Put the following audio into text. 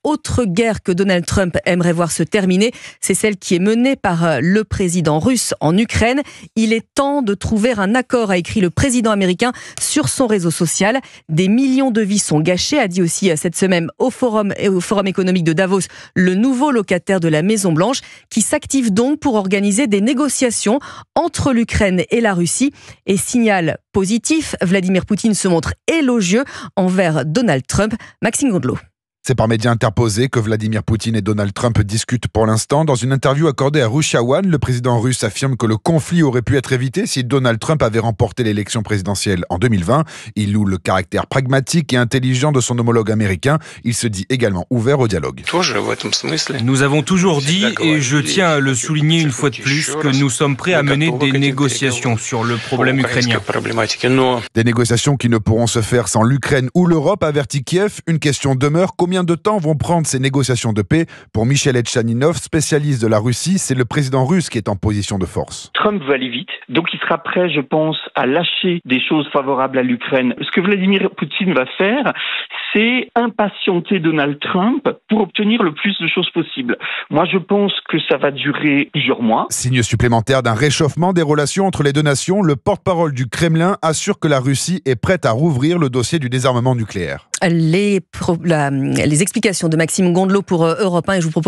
Autre guerre que Donald Trump aimerait voir se terminer, c'est celle qui est menée par le président russe en Ukraine. Il est temps de trouver un accord, a écrit le président américain sur son réseau social. Des millions de vies sont gâchées, a dit aussi cette semaine au Forum économique de Davos le nouveau locataire de la Maison-Blanche, qui s'active donc pour organiser des négociations entre l'Ukraine et la Russie. Et signal positif, Vladimir Poutine se montre élogieux envers Donald Trump. Maxime Gondelot. C'est par médias interposés que Vladimir Poutine et Donald Trump discutent pour l'instant. Dans une interview accordée à Russia One, le président russe affirme que le conflit aurait pu être évité si Donald Trump avait remporté l'élection présidentielle en 2020. Il loue le caractère pragmatique et intelligent de son homologue américain. Il se dit également ouvert au dialogue. Nous avons toujours dit, et je tiens à le souligner une fois de plus, que nous sommes prêts à mener des négociations sur le problème ukrainien. Des négociations qui ne pourront se faire sans l'Ukraine ou l'Europe, avertit Kiev. Une question demeure. Combien de temps vont prendre ces négociations de paix? Pour Michel Etchaninov, spécialiste de la Russie, c'est le président russe qui est en position de force. Trump veut aller vite, donc il sera prêt, je pense, à lâcher des choses favorables à l'Ukraine. Ce que Vladimir Poutine va faire, c'est impatienter Donald Trump pour obtenir le plus de choses possibles. Moi, je pense que ça va durer plusieurs mois. Signe supplémentaire d'un réchauffement des relations entre les deux nations, le porte-parole du Kremlin assure que la Russie est prête à rouvrir le dossier du désarmement nucléaire. Les explications de Maxime Gondelot pour Europe 1, et je vous propose